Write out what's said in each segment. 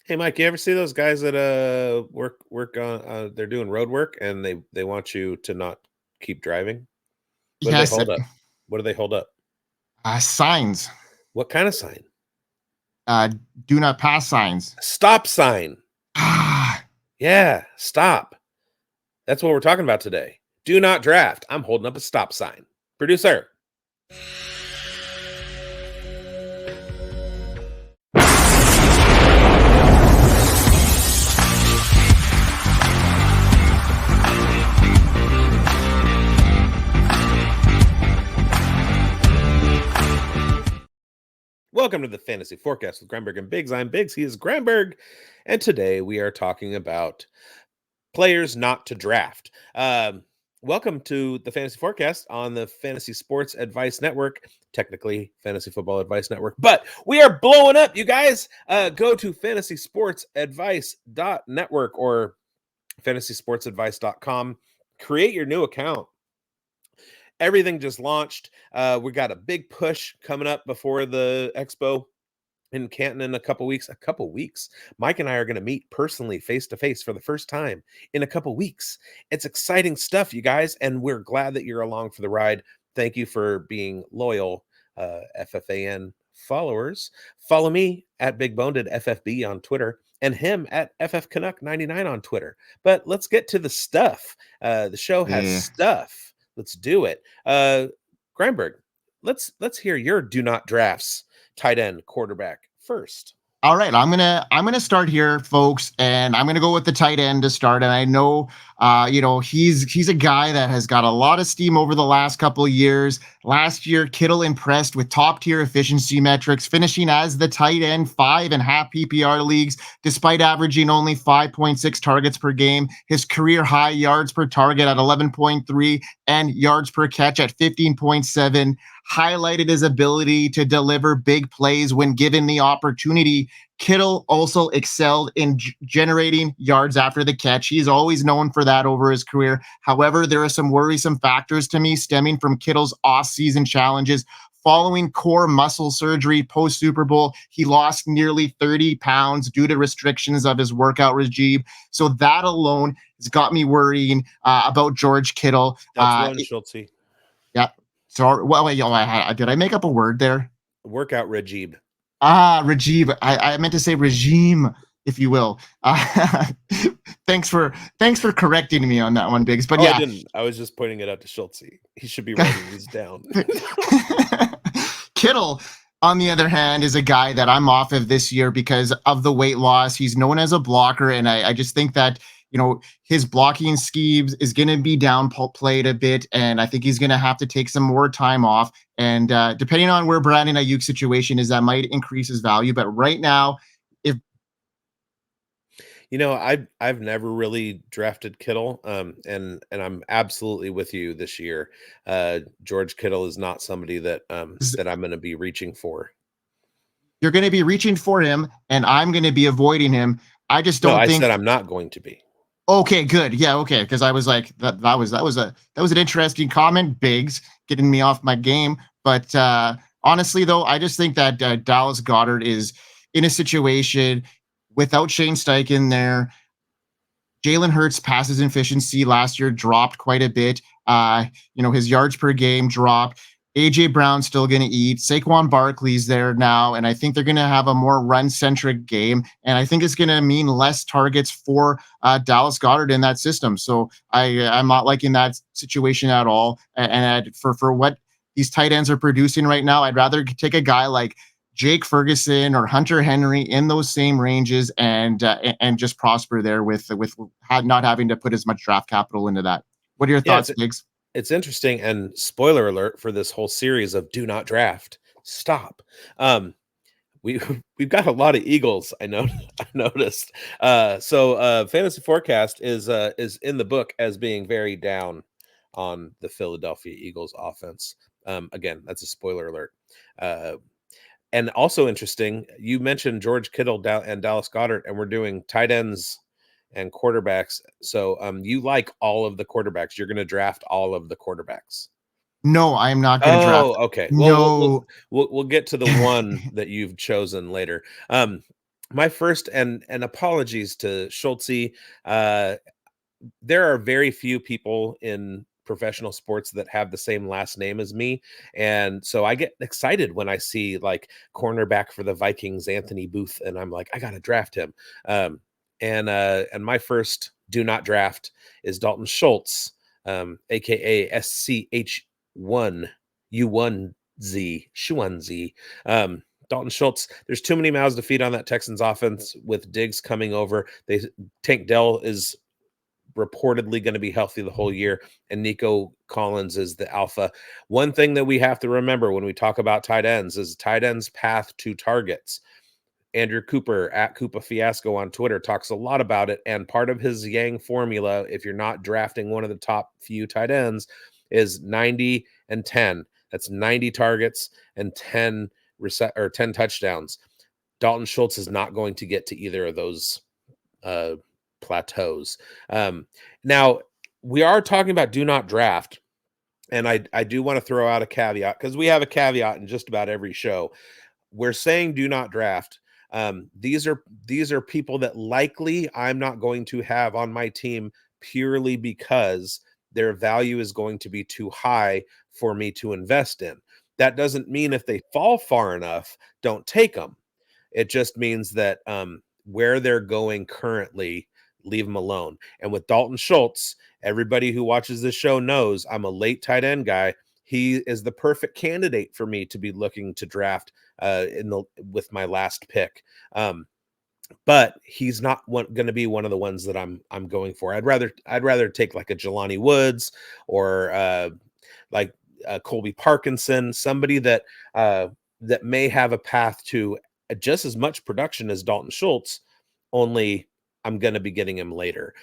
Hey, Mike, you ever see those guys that work on they're doing road work and they want you to not keep driving? What do they Yes, hold up? What do they hold up? signs, What kind of sign? uh, do not pass signs. A stop sign. Ah, Yeah, stop. That's what we're talking about today. Do not draft. I'm holding up a stop sign. Producer. Welcome to the Fantasy Forecast with Granberg and Biggs. I'm Biggs. He is Granberg. And today we are talking about players not to draft. Welcome to the Fantasy Forecast on the Fantasy Sports Advice Network, technically Fantasy Football Advice Network, but we are blowing up, you guys. Go to fantasysportsadvice.network or fantasysportsadvice.com. Create your new account. Everything just launched. We got a big push coming up before the expo in Canton in a couple weeks. Mike and I are going to meet personally face to face for the first time in a couple weeks. It's exciting stuff, you guys, and we're glad that you're along for the ride. Thank you for being loyal FFAN followers. Follow me at Big Boned FFB on Twitter and him at FF Canuck 99 on Twitter. But let's get to the stuff. The show has yeah. stuff. Let's do it. Greinberg, let's hear your do not drafts tight end quarterback first. All right, I'm gonna start here, folks, and I'm gonna go with the tight end to start. And I know, he's a guy that has got a lot of steam over the last couple of years. Last year, Kittle impressed with top tier efficiency metrics, finishing as the tight end 5.5 PPR leagues, despite averaging only 5.6 targets per game. His career high yards per target at 11.3 and yards per catch at 15.7 highlighted his ability to deliver big plays when given the opportunity. Kittle also excelled in generating yards after the catch. He's always known for that over his career. However, there are some worrisome factors to me stemming from Kittle's off-season challenges. Following core muscle surgery post Super Bowl, he lost nearly 30 pounds due to restrictions of his workout regime. So that alone has got me worrying about George Kittle. That's Ron Schultze. Yeah. Sorry. Well, wait, did I make up a word there? Workout regime. Regime. I meant to say regime, if you will. Thanks for correcting me on that one, Biggs. But yeah, I didn't. I was just pointing it out to Schultze. He should be writing these down. Kittle, on the other hand, is a guy that I'm off of this year because of the weight loss. He's known as a blocker, and I just think that his blocking schemes is going to be downplayed a bit, and I think he's going to have to take some more time off. And depending on where Brandon Ayuk's situation is, that might increase his value. But right now, if I've never really drafted Kittle, and I'm absolutely with you this year. George Kittle is not somebody that that I'm going to be reaching for. you're going to be reaching for him, and I'm going to be avoiding him, I just don't think. I said I'm not going to be. Okay, good. Yeah, okay. Because I was like, that was an interesting comment, Biggs, getting me off my game. But honestly, though, I just think that Dallas Goedert is in a situation without Shane Steichen there. Jalen Hurts' passes efficiency last year dropped quite a bit. His yards per game dropped. AJ Brown's still going to eat. Saquon Barkley's there now, and I think they're going to have a more run-centric game, and I think it's going to mean less targets for Dallas Goedert in that system. So I'm not liking that situation at all. And for what these tight ends are producing right now, I'd rather take a guy like Jake Ferguson or Hunter Henry in those same ranges and just prosper there with not having to put as much draft capital into that. What are your thoughts, Biggs? It's interesting, and spoiler alert for this whole series of do not draft. Stop. We've got a lot of Eagles. I noticed. So Fantasy Forecast is in the book as being very down on the Philadelphia Eagles offense. Again, that's a spoiler alert. And also interesting, you mentioned George Kittle and Dallas Goedert, and we're doing tight ends and quarterbacks. So you like all of the quarterbacks. You're going to draft all of the quarterbacks. No, I am not going to draft. Okay. No. We'll get to the one that you've chosen later. my first, and apologies to Schultze. There are very few people in professional sports that have the same last name as me, and so I get excited when I see like cornerback for the Vikings, Anthony Booth, and I'm like, I gotta draft him. And my first do not draft is Dalton Schultz, aka SCH1 U1Z Shuanzi. Dalton Schultz, there's too many mouths to feed on that Texans offense with Diggs coming over. Tank Dell is reportedly going to be healthy the whole year, and Nico Collins is the alpha. One thing that we have to remember when we talk about tight ends is tight ends' path to targets. Andrew Cooper at Koopa Fiasco on Twitter talks a lot about it, and part of his Yang formula, if you're not drafting one of the top few tight ends, is 90 and 10. That's 90 targets and 10 touchdowns. Dalton Schultz is not going to get to either of those plateaus. Now, we are talking about do not draft, and I do want to throw out a caveat, because we have a caveat in just about every show. We're saying do not draft. These are people that likely I'm not going to have on my team purely because their value is going to be too high for me to invest in. That doesn't mean if they fall far enough, don't take them. It just means that where they're going currently, leave them alone. And with Dalton Schultz, everybody who watches this show knows I'm a late tight end guy. He is the perfect candidate for me to be looking to draft with my last pick. But he's not going to be one of the ones that I'm going for. I'd rather take like a Jelani Woods or like Colby Parkinson, somebody that may have a path to just as much production as Dalton Schultz, only I'm going to be getting him later.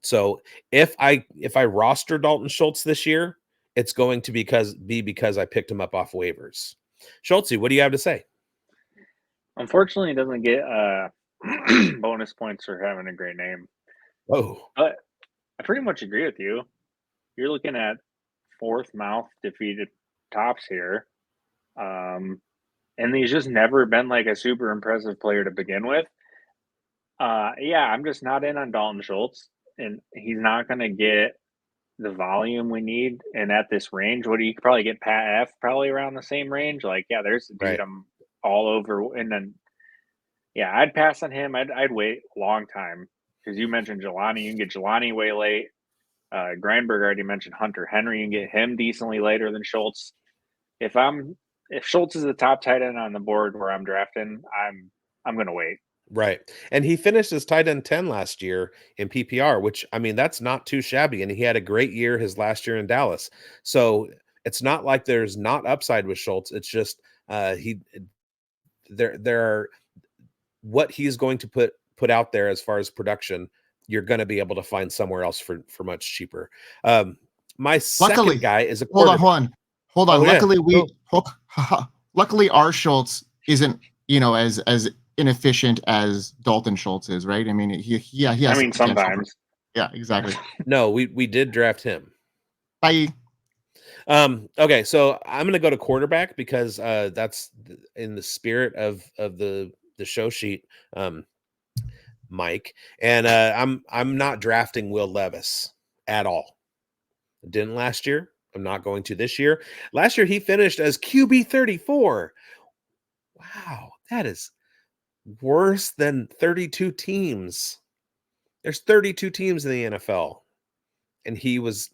So if I roster Dalton Schultz this year, it's going to be because I picked him up off waivers. Schultz, what do you have to say? Unfortunately, it doesn't get bonus points for having a great name. Oh, but I pretty much agree with you. You're looking at fourth mouth defeated tops here. And he's just never been like a super impressive player to begin with. Yeah, I'm just not in on Dalton Schultz, and he's not going to get the volume we need. And at this range, what do you probably get? Pat F probably around the same range. Like, yeah, there's a dude right. I'm all over. And then, yeah, I'd pass on him. I'd wait a long time, because you mentioned Jelani. You can get Jelani way late. Greinberg already mentioned Hunter Henry. You can get him decently later than Schultz. If Schultz is the top tight end on the board where I'm drafting, I'm going to wait. Right. And he finished as tight end 10 last year in PPR, which, I mean, that's not too shabby. And he had a great year his last year in Dallas. So it's not like there's not upside with Schultz. It's just there are what he's going to put out there as far as production, you're going to be able to find somewhere else for much cheaper. My second guy is a quarterback. Hold on. Luckily our Schultz isn't, as inefficient as Dalton Schultz is, right? I mean, he has. I mean, sometimes. Yeah, exactly. No, we did draft him. Bye. Okay, so I'm going to go to quarterback because that's in the spirit of the show sheet, Mike. And I'm not drafting Will Levis at all. Didn't last year. I'm not going to this year. Last year he finished as QB 34. Wow, that is worse than 32 teams. There's 32 teams in the NFL, and he was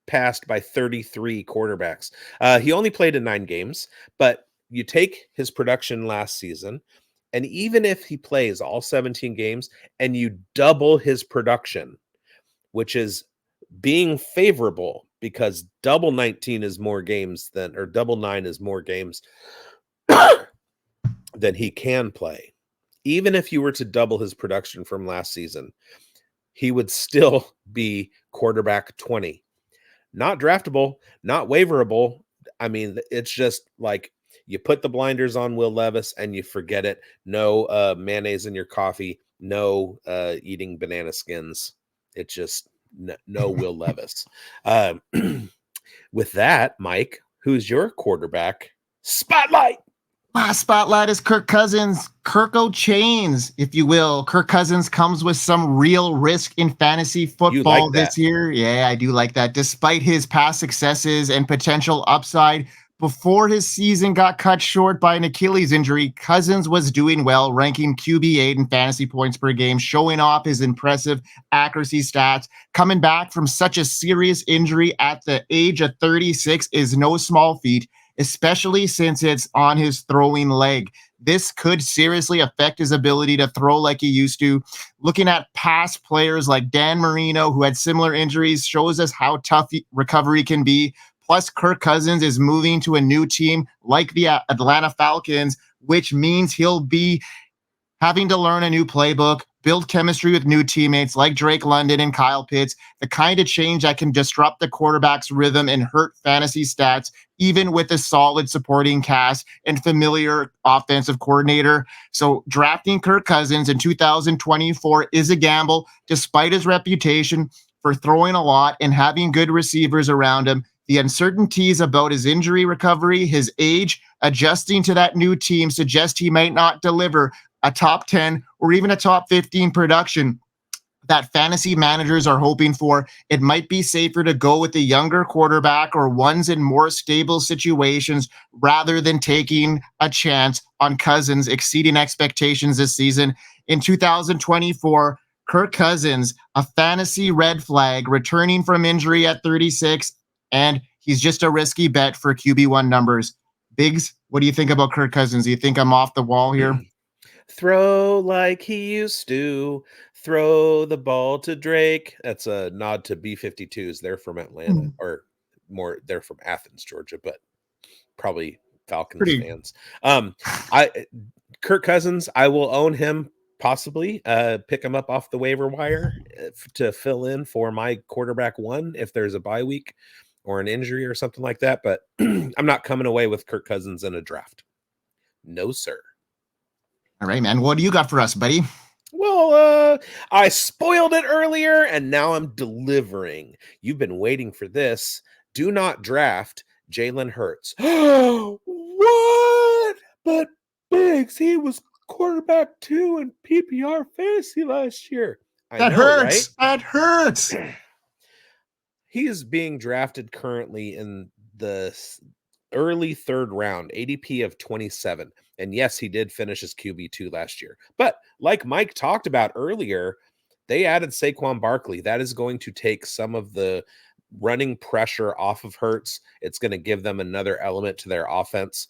passed by 33 quarterbacks. He only played in 9 games, but you take his production last season, and even if he plays all 17 games and you double his production, which is being favorable because double 19 is more games double 9 is more games than he can play. Even if you were to double his production from last season, he would still be quarterback 20. Not draftable, not waiverable. I mean, it's just like you put the blinders on Will Levis and you forget it. No mayonnaise in your coffee. No eating banana skins. It's just no Will Levis. With that, Mike, who's your quarterback? Spotlight. Last spotlight is Kirk Cousins. Kirko chains, if you will. Kirk Cousins comes with some real risk in fantasy football this year. Yeah, I do like that. Despite his past successes and potential upside, before his season got cut short by an Achilles injury, Cousins was doing well, ranking QB8 in fantasy points per game, showing off his impressive accuracy stats. Coming back from such a serious injury at the age of 36 is no small feat, especially since it's on his throwing leg. This could seriously affect his ability to throw like he used to. Looking at past players like Dan Marino, who had similar injuries, shows us how tough recovery can be. Plus, Kirk Cousins is moving to a new team like the Atlanta Falcons, which means he'll be having to learn a new playbook, build chemistry with new teammates like Drake London and Kyle Pitts, the kind of change that can disrupt the quarterback's rhythm and hurt fantasy stats, even with a solid supporting cast and familiar offensive coordinator. So drafting Kirk Cousins in 2024 is a gamble, despite his reputation for throwing a lot and having good receivers around him. The uncertainties about his injury recovery, his age, adjusting to that new team suggest he might not deliver a top 10 or even a top 15 production that fantasy managers are hoping for. It might be safer to go with a younger quarterback or ones in more stable situations rather than taking a chance on Cousins exceeding expectations this season. In 2024, Kirk Cousins, a fantasy red flag, returning from injury at 36, and he's just a risky bet for QB1 numbers. Biggs, what do you think about Kirk Cousins? Do you think I'm off the wall here? Throw like he used to. Throw the ball to Drake. That's a nod to B-52s. They're from Atlanta, or more, they're from Athens, Georgia, but probably Falcons fans. Kirk Cousins, I will own him possibly. Pick him up off the waiver wire to fill in for my quarterback one if there's a bye week or an injury or something like that. But I'm not coming away with Kirk Cousins in a draft. No, sir. All right, man. What do you got for us, buddy? Well, I spoiled it earlier, and now I'm delivering. You've been waiting for this. Do not draft Jalen Hurts. What? But Biggs, he was quarterback 2 in PPR fantasy last year. That hurts. Right? That hurts. He is being drafted currently in the early third round, ADP of 27. And yes, he did finish his QB2 last year. But like Mike talked about earlier, they added Saquon Barkley. That is going to take some of the running pressure off of Hurts. It's going to give them another element to their offense.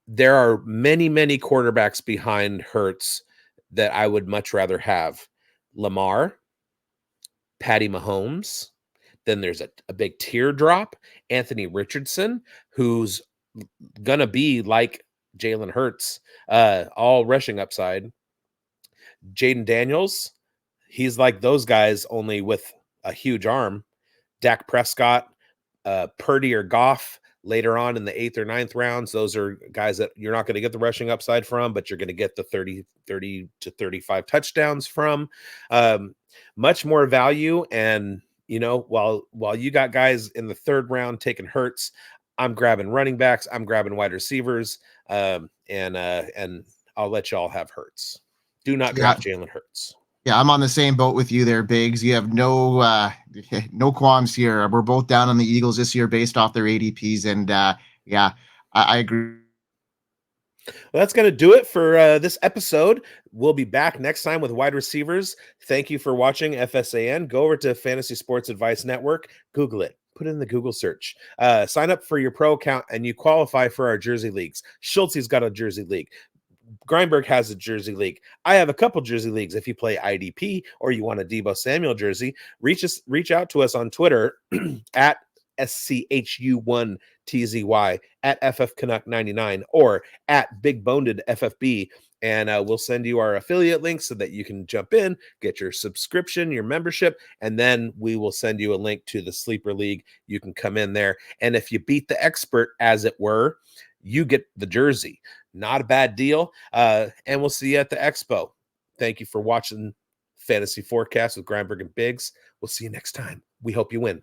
There are many, many quarterbacks behind Hurts that I would much rather have. Lamar, Patty Mahomes. Then there's a big teardrop, Anthony Richardson, who's going to be like Jalen Hurts, all rushing upside. Jaden Daniels, he's like those guys, only with a huge arm. Dak Prescott, Purdy or Goff later on in the 8th or 9th rounds. Those are guys that you're not going to get the rushing upside from, but you're going to get the 30 to 35 touchdowns from. Much more value. And, you know, while you got guys in the 3rd round taking Hurts, I'm grabbing running backs, I'm grabbing wide receivers, and I'll let y'all have Hurts. Do not draft Jalen Hurts. Yeah, I'm on the same boat with you there, Biggs. You have no qualms here. We're both down on the Eagles this year based off their ADPs, and I agree. Well, that's going to do it for this episode. We'll be back next time with wide receivers. Thank you for watching FSAN. Go over to Fantasy Sports Advice Network. Google it. Put it in the Google search. Sign up for your pro account, and you qualify for our Jersey Leagues. Schultze's got a Jersey League. Greinberg has a Jersey League. I have a couple Jersey Leagues. If you play IDP or you want a Deebo Samuel jersey, reach out to us on Twitter at SCHU1TZY, at FFCanuck99, or at BigBoned FFB, and we'll send you our affiliate link so that you can jump in, get your subscription, your membership, and then we will send you a link to the Sleeper League. You can come in there, and if you beat the expert, as it were, you get the jersey. Not a bad deal. And we'll see you at the expo. Thank you for watching Fantasy Forecast with Greinberg and Biggs. We'll see you next time. We hope you win.